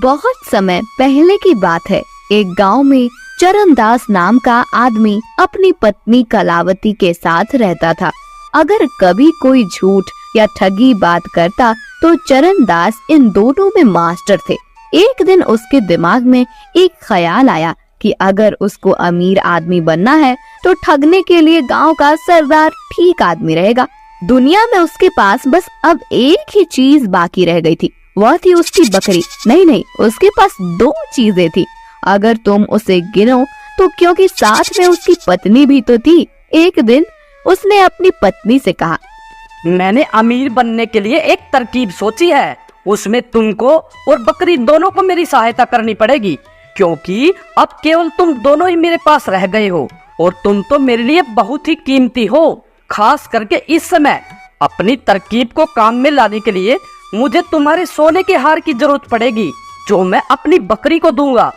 बहुत समय पहले की बात है। एक गांव में चरणदास नाम का आदमी अपनी पत्नी कलावती के साथ रहता था। अगर कभी कोई झूठ या ठगी बात करता तो चरणदास इन दोनों में मास्टर थे। एक दिन उसके दिमाग में एक ख्याल आया कि अगर उसको अमीर आदमी बनना है तो ठगने के लिए गांव का सरदार ठीक आदमी रहेगा। दुनिया में उसके पास बस अब एक ही चीज बाकी रह गई थी, वह थी उसकी बकरी। नहीं, उसके पास दो चीजें थी। अगर तुम उसे गिनो तो क्योंकि साथ में उसकी पत्नी भी तो थी। एक दिन उसने अपनी पत्नी से कहा, मैंने अमीर बनने के लिए एक तरकीब सोची है। उसमें तुमको और बकरी दोनों को मेरी सहायता करनी पड़ेगी, क्योंकि अब केवल तुम दोनों ही मेरे पास रह गए हो और तुम तो मेरे लिए बहुत ही कीमती हो। खास करके इस समय अपनी तरकीब को काम में लाने के लिए मुझे तुम्हारे सोने के हार की जरूरत पड़ेगी, जो मैं अपनी बकरी को दूंगा।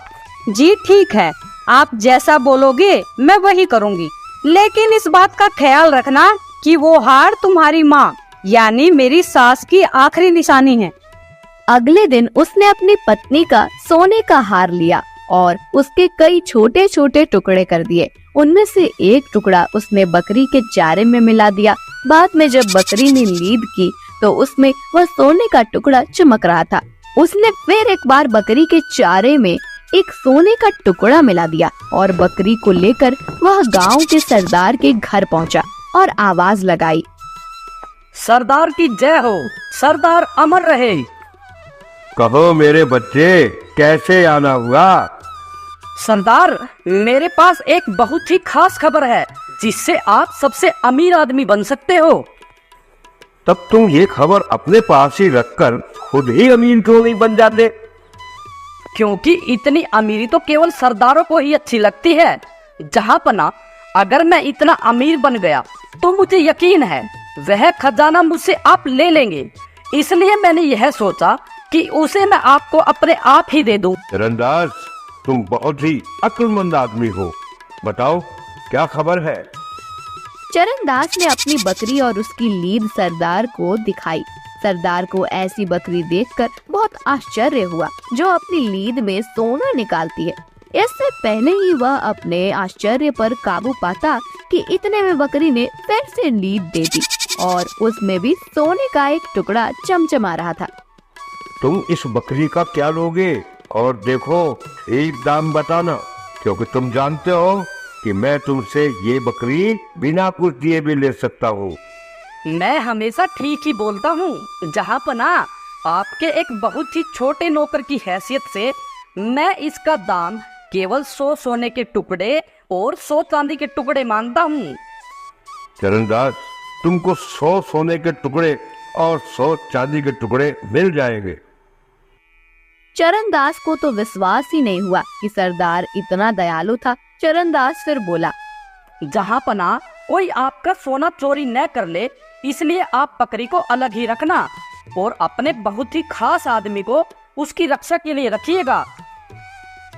जी ठीक है, आप जैसा बोलोगे मैं वही करूंगी, लेकिन इस बात का ख्याल रखना कि वो हार तुम्हारी माँ यानी मेरी सास की आखिरी निशानी है। अगले दिन उसने अपनी पत्नी का सोने का हार लिया और उसके कई छोटे छोटे टुकड़े कर दिए। उनमें से एक टुकड़ा उसने बकरी के चारे में मिला दिया। बाद में जब बकरी ने लीद की तो उसमें वह सोने का टुकड़ा चमक रहा था। उसने फिर एक बार बकरी के चारे में एक सोने का टुकड़ा मिला दिया और बकरी को लेकर वह गांव के सरदार के घर पहुंचा और आवाज लगाई, सरदार की जय हो, सरदार अमर रहे। कहो मेरे बच्चे, कैसे आना हुआ? सरदार, मेरे पास एक बहुत ही खास खबर है जिससे आप सबसे अमीर आदमी बन सकते हो। तब तुम ये खबर अपने पास ही रखकर खुद ही अमीर क्यों नहीं बन जाते? क्योंकि इतनी अमीरी तो केवल सरदारों को ही अच्छी लगती है। जहांपना, अगर मैं इतना अमीर बन गया तो मुझे यकीन है वह खजाना मुझसे आप ले लेंगे। इसलिए मैंने यह सोचा कि उसे मैं आपको अपने आप ही दे दूं। चरणदास, तुम बहुत ही अक्लमंद आदमी हो। बताओ क्या खबर है? चरणदास ने अपनी बकरी और उसकी लीद सरदार को दिखाई। सरदार को ऐसी बकरी देखकर बहुत आश्चर्य हुआ जो अपनी लीद में सोना निकालती है। इससे पहले ही वह अपने आश्चर्य पर काबू पाता कि इतने में बकरी ने फिर से लीद दे दी और उसमें भी सोने का एक टुकड़ा चमचमा रहा था। तुम इस बकरी का क्या लोगे? और देखो, एक दाम बताना, क्योंकि तुम जानते हो कि मैं तुमसे ये बकरी बिना कुछ दिए भी ले सकता हूँ। मैं हमेशा ठीक ही बोलता हूँ जहांपना, आपके एक बहुत ही छोटे नौकर की हैसियत से मैं इसका दाम केवल 100 सोने के टुकड़े और 100 चांदी के टुकड़े मांगता हूँ। चरणदास, तुमको 100 सोने के टुकड़े और 100 चांदी के टुकड़े मिल जाएंगे। चरणदास को तो विश्वास ही नहीं हुआ कि सरदार इतना दयालु था। चरणदास फिर बोला, जहांपना, कोई आपका सोना चोरी न कर ले, इसलिए आप बकरी को अलग ही रखना और अपने बहुत ही खास आदमी को उसकी रक्षा के लिए रखिएगा।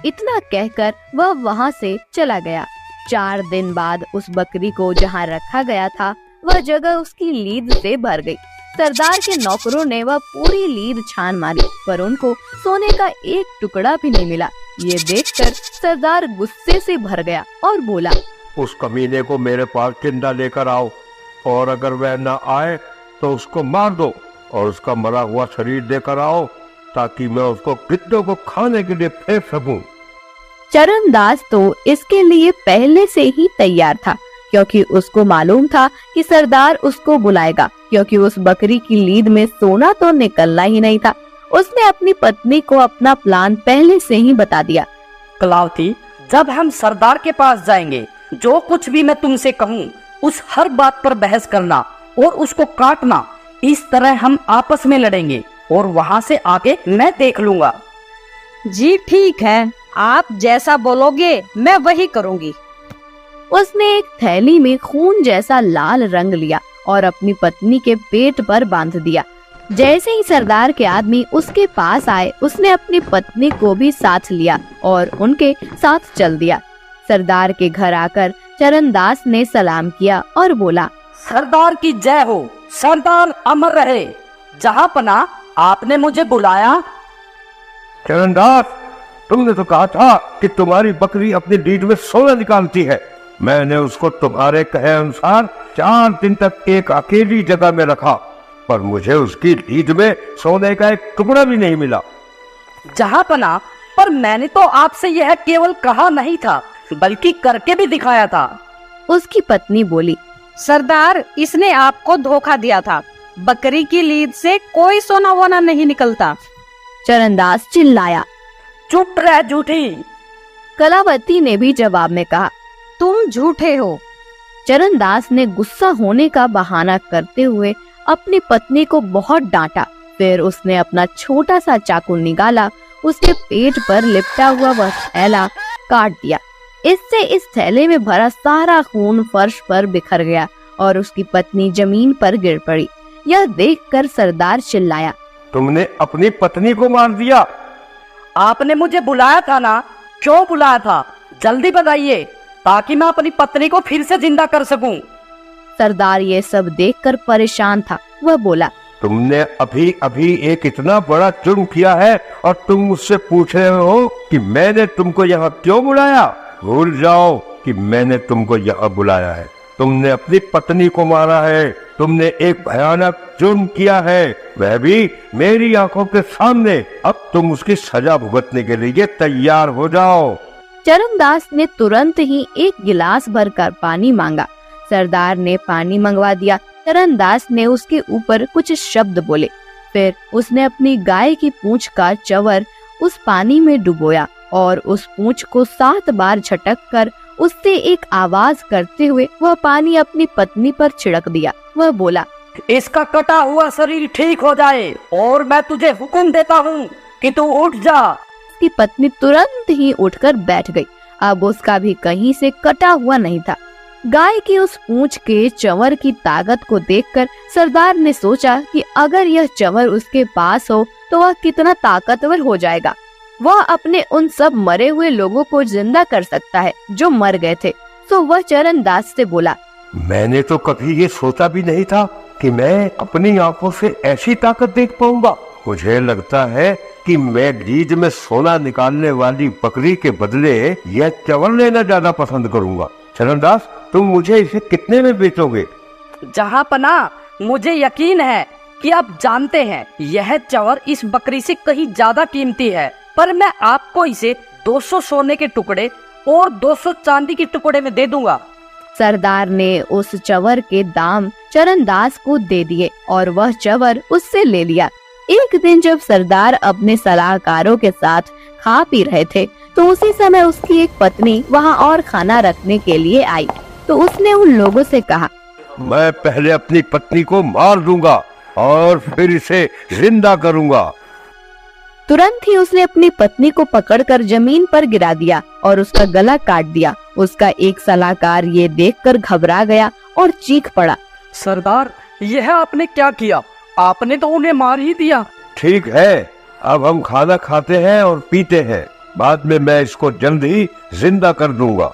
इतना कहकर वह वहाँ से चला गया। 4 दिन बाद उस बकरी को जहाँ रखा गया था वह जगह उसकी लीद से भर गई। सरदार के नौकरों ने वह पूरी लीद छान मारी, पर उनको सोने का एक टुकड़ा भी नहीं मिला। ये देखकर सरदार गुस्से से भर गया और बोला, उस कमीने को मेरे पास जिंदा लेकर आओ, और अगर वह न आए तो उसको मार दो और उसका मरा हुआ शरीर देकर आओ, ताकि मैं उसको गिद्धों को खाने के लिए फेंक सकूं। चरणदास तो इसके लिए पहले से ही तैयार था, क्योंकि उसको मालूम था कि सरदार उसको बुलाएगा, क्योंकि उस बकरी की लीद में सोना तो निकलना ही नहीं था। उसने अपनी पत्नी को अपना प्लान पहले से ही बता दिया। कलावती, जब हम सरदार के पास जाएंगे, जो कुछ भी मैं तुमसे कहूँ उस हर बात पर बहस करना और उसको काटना। इस तरह हम आपस में लड़ेंगे और वहाँ से आके मैं देख लूंगा। जी ठीक है, आप जैसा बोलोगे मैं वही करूंगी। उसने एक थैली में खून जैसा लाल रंग लिया और अपनी पत्नी के पेट पर बांध दिया। जैसे ही सरदार के आदमी उसके पास आए, उसने अपनी पत्नी को भी साथ लिया और उनके साथ चल दिया। सरदार के घर आकर चरणदास ने सलाम किया और बोला, सरदार की जय हो, सरदार अमर रहे। जहांपना, आपने मुझे बुलाया? चरणदास, तुमने तो कहा था कि तुम्हारी बकरी अपनी लीद में सोना निकालती है। मैंने उसको तुम्हारे कहे अनुसार 4 दिन तक एक अकेली जगह में रखा, पर मुझे उसकी लीद में सोने का एक टुकड़ा भी नहीं मिला। जहाँपना, पर मैंने तो आपसे यह केवल कहा नहीं था, बल्कि करके भी दिखाया था। उसकी पत्नी बोली, सरदार, इसने आपको धोखा दिया था। बकरी की लीद से कोई सोना वोना नहीं निकलता। चरणदास चिल्लाया। चुप रह झूठी। कलावती ने भी जवाब में कहा, तुम झूठे हो। चरणदास ने गुस्सा होने का बहाना करते हुए अपनी पत्नी को बहुत डांटा। फिर उसने अपना छोटा सा चाकू निकाला, उसके पेट पर लिपटा हुआ वह थैला काट दिया। इससे इस थैले में भरा सारा खून फर्श पर बिखर गया और उसकी पत्नी जमीन पर गिर पड़ी। यह देखकर सरदार चिल्लाया, तुमने अपनी पत्नी को मार दिया? आपने मुझे बुलाया था ना? क्यों बुलाया था? जल्दी बताइए, ताकि मैं अपनी पत्नी को फिर से जिंदा कर सकूं। सरदार ये सब देखकर परेशान था। वह बोला, तुमने अभी अभी एक इतना बड़ा जुर्म किया है और तुम मुझसे पूछ रहे हो कि मैंने तुमको यहाँ क्यों बुलाया? भूल जाओ कि मैंने तुमको यहाँ बुलाया है। तुमने अपनी पत्नी को मारा है। तुमने एक भयानक जुर्म किया है, वह भी मेरी आंखों के सामने। अब तुम उसकी सजा भुगतने के लिए तैयार हो जाओ। चरणदास ने तुरंत ही एक गिलास भरकर पानी मांगा। सरदार ने पानी मंगवा दिया। चरणदास ने उसके ऊपर कुछ शब्द बोले। फिर उसने अपनी गाय की पूंछ का चवर उस पानी में डुबोया और उस पूंछ को 7 बार झटक कर उससे एक आवाज करते हुए वह पानी अपनी पत्नी पर छिड़क दिया। वह बोला, इसका कटा हुआ शरीर ठीक हो जाए और मैं तुझे हुक्म देता हूँ कि तू उठ जा। उसकी पत्नी तुरंत ही उठकर बैठ गई। अब उसका भी कहीं से कटा हुआ नहीं था। गाय की उस पूंछ के चंवर की ताकत को देखकर सरदार ने सोचा कि अगर यह चंवर उसके पास हो तो वह कितना ताकतवर हो जाएगा। वह अपने उन सब मरे हुए लोगों को जिंदा कर सकता है जो मर गए थे। तो वह चरणदास से बोला, मैंने तो कभी ये सोचा भी नहीं था कि मैं अपनी आंखों से ऐसी ताकत देख पाऊंगा। मुझे लगता है कि मैं लीद में सोना निकालने वाली बकरी के बदले यह चंवर लेना ज्यादा पसंद करूंगा। चरणदास, तुम मुझे इसे कितने में बेचोगे? जहाँपना, मुझे यकीन है कि आप जानते हैं यह चंवर इस बकरी से कहीं ज्यादा कीमती है, पर मैं आपको इसे 200 सोने के टुकड़े और 200 चांदी के टुकड़े में दे दूंगा। सरदार ने उस चंवर के दाम चरणदास को दे दिए और वह चंवर उससे ले लिया। एक दिन जब सरदार अपने सलाहकारों के साथ खा पी रहे थे तो उसी समय उसकी एक पत्नी वहां और खाना रखने के लिए आई। तो उसने उन लोगों से कहा, मैं पहले अपनी पत्नी को मार दूंगा और फिर इसे जिंदा करूंगा। तुरंत ही उसने अपनी पत्नी को पकड़कर जमीन पर गिरा दिया और उसका गला काट दिया। उसका एक सलाहकार ये देखकर घबरा गया और चीख पड़ा, सरदार, यह आपने क्या किया? आपने तो उन्हें मार ही दिया। ठीक है, अब हम खाना खाते हैं और पीते हैं। बाद में मैं इसको जल्द ही जिंदा कर दूंगा।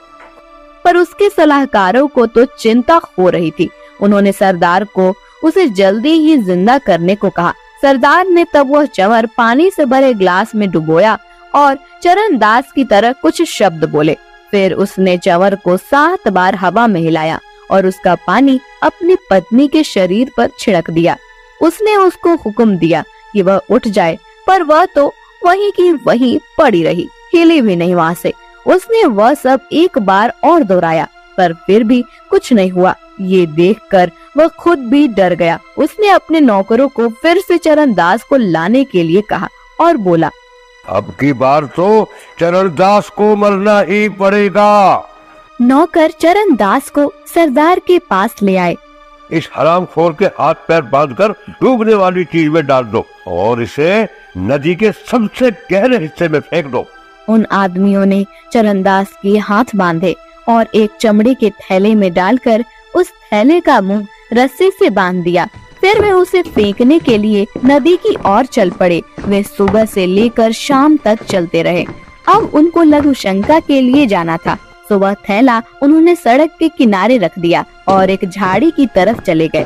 पर उसके सलाहकारों को तो चिंता हो रही थी। उन्होंने सरदार को उसे जल्दी ही जिंदा करने को कहा। सरदार ने तब वह चंवर पानी से भरे ग्लास में डुबोया और चरणदास की तरह कुछ शब्द बोले। फिर उसने चंवर को 7 बार हवा में हिलाया और उसका पानी अपनी पत्नी के शरीर पर छिड़क दिया। उसने उसको हुक्म दिया कि वह उठ जाए, पर वह तो वहीं की वहीं पड़ी रही, हिली भी नहीं वहाँ से। उसने वह सब एक बार और दोहराया, पर फिर भी कुछ नहीं हुआ। ये देखकर वह खुद भी डर गया। उसने अपने नौकरों को फिर से चरणदास को लाने के लिए कहा और बोला, अब की बार तो चरणदास को मरना ही पड़ेगा। नौकर चरणदास को सरदार के पास ले आए। इस हरामखोर के हाथ पैर बांधकर डूबने वाली चीज में डाल दो और इसे नदी के सबसे गहरे हिस्से में फेंक दो। उन आदमियों ने चरणदास के हाथ बांधे और एक चमड़े के थैले में डालकर उस थैले का मुंह रस्सी से बांध दिया। फिर वे उसे फेंकने के लिए नदी की ओर चल पड़े। वे सुबह से लेकर शाम तक चलते रहे। अब उनको लघु शंका के लिए जाना था। सुबह थैला उन्होंने सड़क के किनारे रख दिया और एक झाड़ी की तरफ चले गए।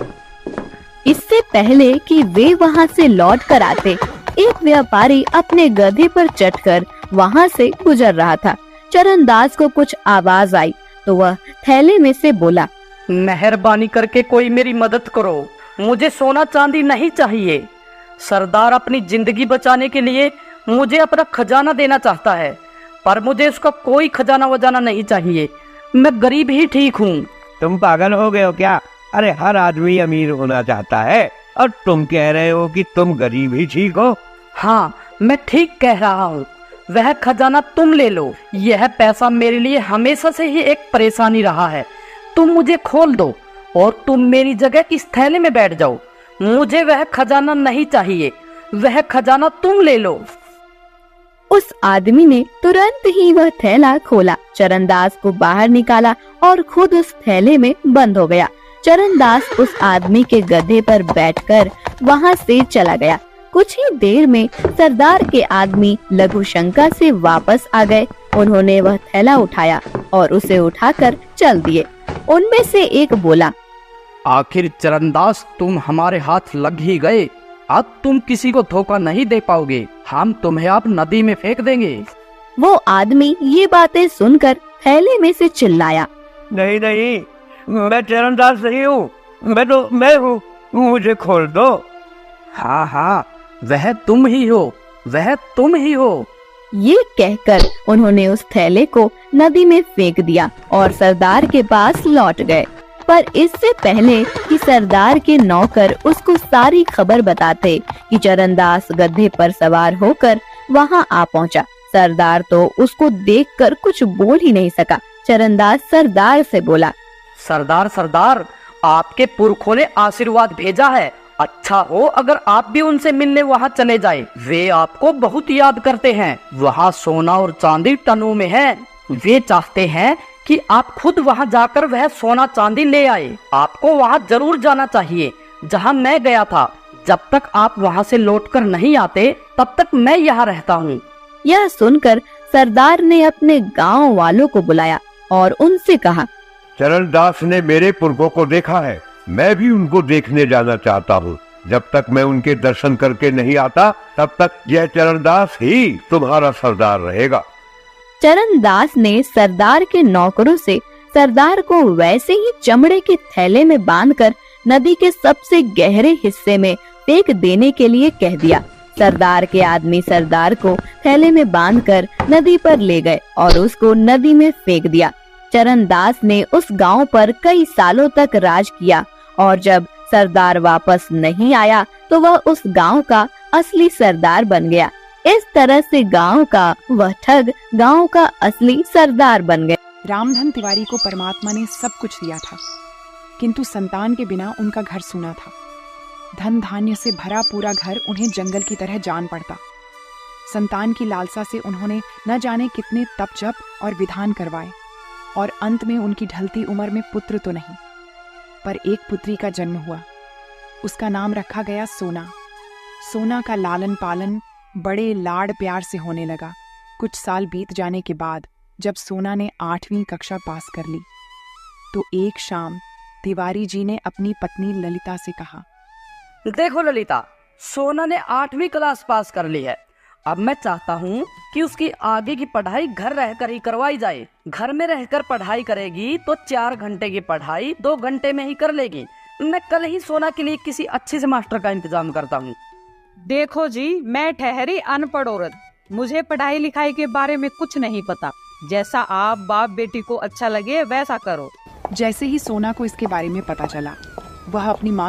इससे पहले कि वे वहां से लौट कर आते, एक व्यापारी अपने गधे पर चढ़कर वहाँ से गुजर रहा था। चरणदास को कुछ आवाज आई तो वह थैले में से बोला, मेहरबानी करके कोई मेरी मदद करो, मुझे सोना चांदी नहीं चाहिए। सरदार अपनी जिंदगी बचाने के लिए मुझे अपना खजाना देना चाहता है, पर मुझे उसका कोई खजाना वजाना नहीं चाहिए। मैं गरीब ही ठीक हूँ। तुम पागल हो गए हो क्या? अरे हर आदमी अमीर होना चाहता है और तुम कह रहे हो कि तुम गरीब ही ठीक हो। हाँ, मैं ठीक कह रहा हूँ। वह खजाना तुम ले लो। यह पैसा मेरे लिए हमेशा से ही एक परेशानी रहा है। तुम मुझे खोल दो और तुम मेरी जगह इस थैले में बैठ जाओ। मुझे वह खजाना नहीं चाहिए, वह खजाना तुम ले लो। उस आदमी ने तुरंत ही वह थैला खोला, चरणदास को बाहर निकाला और खुद उस थैले में बंद हो गया। चरणदास उस आदमी के गधे पर बैठकर वहां से चला गया। कुछ ही देर में सरदार के आदमी लघु शंका से वापस आ गए। उन्होंने वह थैला उठाया और उसे उठाकर चल दिए। उनमें से एक बोला, आखिर चरणदास, तुम हमारे हाथ लग ही गए। अब तुम किसी को धोखा नहीं दे पाओगे। हम तुम्हें अब नदी में फेंक देंगे। वो आदमी ये बातें सुनकर थैले में से चिल्लाया, नहीं नहीं, मैं चरणदास नहीं हूँ, मैं हूँ, मुझे खोल दो। हाँ हाँ, वह तुम ही हो, वह तुम ही हो। ये कहकर उन्होंने उस थैले को नदी में फेंक दिया और सरदार के पास लौट गए। पर इससे पहले कि सरदार के नौकर उसको सारी खबर बताते कि चरणदास गधे पर सवार होकर वहां आ पहुंचा। सरदार तो उसको देखकर कुछ बोल ही नहीं सका। चरणदास सरदार से बोला, सरदार सरदार, आपके पुरखों ने आशीर्वाद भेजा है। अच्छा हो अगर आप भी उनसे मिलने वहाँ चले जाए। वे आपको बहुत याद करते हैं। वहाँ सोना और चांदी टनों में है। वे चाहते हैं कि आप खुद वहाँ जाकर वह सोना चांदी ले आए। आपको वहाँ जरूर जाना चाहिए जहाँ मैं गया था। जब तक आप वहाँ से लौटकर नहीं आते तब तक मैं यहाँ रहता हूँ। यह सुनकर सरदार ने अपने गांव वालों को बुलाया और उनसे कहा, चरणदास ने मेरे पुरखों को देखा है, मैं भी उनको देखने जाना चाहता हूँ। जब तक मैं उनके दर्शन करके नहीं आता तब तक यह चरणदास ही तुम्हारा सरदार रहेगा। चरणदास ने सरदार के नौकरों से सरदार को वैसे ही चमड़े के थैले में बांधकर नदी के सबसे गहरे हिस्से में फेंक देने के लिए कह दिया। सरदार के आदमी सरदार को थैले में बांधकर नदी पर ले गए और उसको नदी में फेंक दिया। चरणदास ने उस गांव पर कई सालों तक राज किया और जब सरदार वापस नहीं आया तो वह उस गांव का असली सरदार बन गया। इस तरह से गांव का वह ठग गांव का असली सरदार बन गया। रामधन तिवारी को परमात्मा ने सब कुछ दिया था, किंतु संतान के बिना उनका घर सूना था। धन धान्य से भरा पूरा घर उन्हें जंगल की तरह जान पड़ता। संतान की लालसा से उन्होंने न जाने कितने तप जप और विधान करवाए और अंत में उनकी ढलती उम्र में पुत्र तो नहीं पर एक पुत्री का जन्म हुआ। उसका नाम रखा गया सोना। सोना का लालन पालन बड़े लाड़ प्यार से होने लगा। कुछ साल बीत जाने के बाद जब सोना ने 8वीं कक्षा पास कर ली तो एक शाम तिवारी जी ने अपनी पत्नी ललिता से कहा, देखो ललिता, सोना ने 8वीं क्लास पास कर ली है। अब मैं चाहता हूँ कि उसकी आगे की पढ़ाई घर रहकर ही करवाई जाए। घर में रहकर पढ़ाई करेगी तो 4 घंटे की पढ़ाई 2 घंटे में ही कर लेगी। मैं कल ही सोना के लिए किसी अच्छे से मास्टर का इंतजाम करता हूँ। देखो जी, मैं ठहरी अनपढ़ औरत, मुझे पढ़ाई लिखाई के बारे में कुछ नहीं पता। जैसा आप बाप बेटी को अच्छा लगे वैसा करो। जैसे ही सोना को इसके बारे में पता चला, वह अपनी माँ